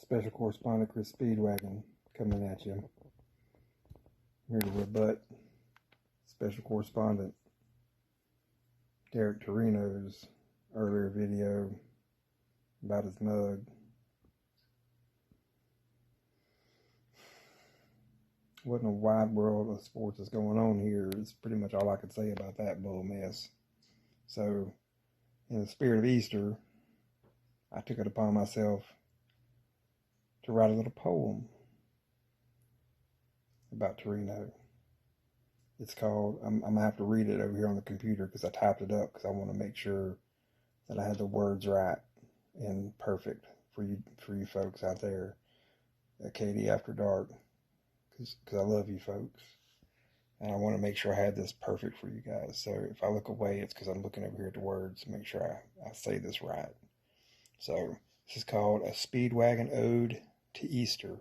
Special Correspondent Speedwagon coming at you. Here to rebut Special Correspondent Derek Torino's earlier video about his mug. What in a wide world of sports is going on here is pretty much all I could say about that bull mess. So, in the spirit of Easter, I took it upon myself to write a little poem about Torino. It's called, I'm going to have to read it over here on the computer because I typed it up because I want to make sure that I had the words right and perfect for you folks out there at Katie After Dark, because I love you folks. And I want to make sure I had this perfect for you guys. So if I look away, it's because I'm looking over here at the words to make sure I say this right. So this is called A Speedwagon Ode to Easter.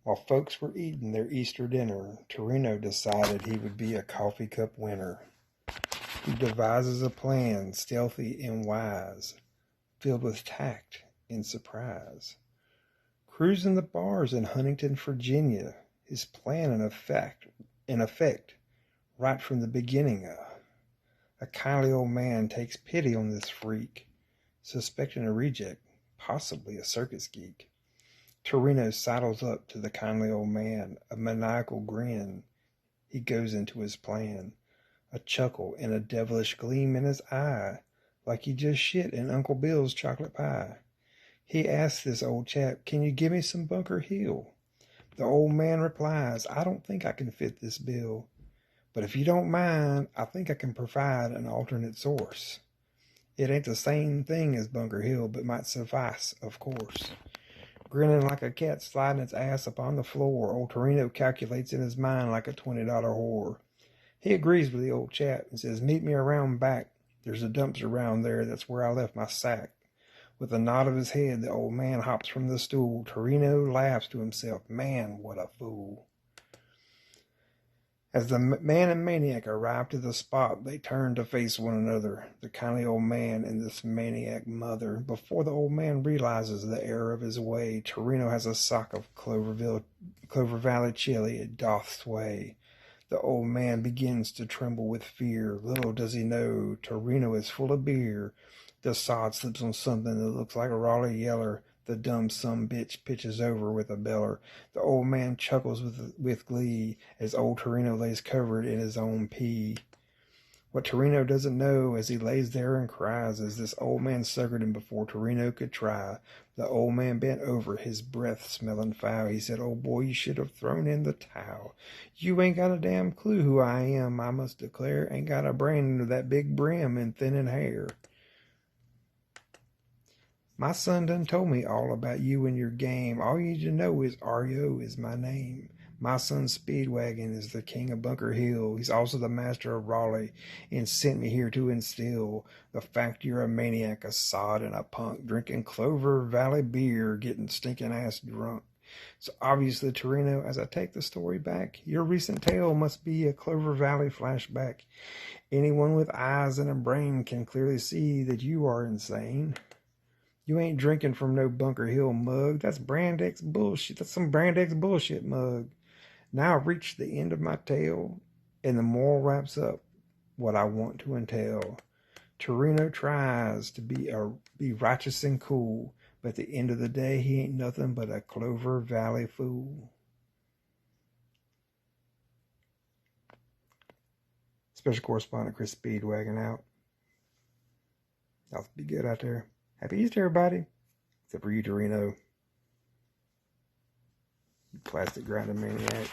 While folks were eating their Easter dinner, Torino decided he would be a coffee cup winner. He devises a plan, stealthy and wise, filled with tact and surprise. Cruising the bars in Huntington, Virginia, his plan in effect, right from the beginning. A kindly old man takes pity on this freak, suspecting a reject, possibly a circus geek. Torino sidles up to the kindly old man, a maniacal grin. He goes into his plan, a chuckle and a devilish gleam in his eye, like he just shit in Uncle Bill's chocolate pie. He asks this old chap, "Can you give me some Bunker Hill?" The old man replies, "I don't think I can fit this bill, but if you don't mind, I think I can provide an alternate source. It ain't the same thing as Bunker Hill, but might suffice, of course." Grinning like a cat sliding its ass upon the floor, old Torino calculates in his mind like a $20 whore. He agrees with the old chap and says, "Meet me around back. There's a dumpster around there. That's where I left my sack." With a nod of his head, the old man hops from the stool. Torino laughs to himself. Man, what a fool. As the man and maniac arrive to the spot, they turn to face one another, the kindly old man and this maniac mother. Before the old man realizes the error of his way, Torino has a sock of Clover Valley chili it doth sway. The old man begins to tremble with fear. Little does he know, Torino is full of beer. The sod slips on something that looks like a Raleigh yeller. The dumb sumbitch pitches over with a beller. The old man chuckles with glee as old Torino lays covered in his own pee. What Torino doesn't know as he lays there and cries is this old man suckered him before Torino could try. The old man bent over, his breath smelling foul. He said, "Old boy, you should have thrown in the towel. You ain't got a damn clue who I am, I must declare. Ain't got a brain under that big brim and thinning hair. My son done told me all about you and your game. All you need to know is R.E.O. is my name. My son Speedwagon is the king of Bunker Hill. He's also the master of Raleigh and sent me here to instill the fact you're a maniac, a sod, and a punk, drinking Clover Valley beer, getting stinking ass drunk. So obviously, Torino, as I take the story back, your recent tale must be a Clover Valley flashback. Anyone with eyes and a brain can clearly see that you are insane. You ain't drinking from no Bunker Hill mug. That's Brand X bullshit. That's some Brand X bullshit mug. Now I've reached the end of my tale, and the moral wraps up what I want to entail. Torino tries to be righteous and cool, but at the end of the day, he ain't nothing but a Clover Valley fool. Special Correspondent Speedwagon out. Y'all be good out there. Happy Easter, everybody. Except for you, Torino. You plastic grinding maniac.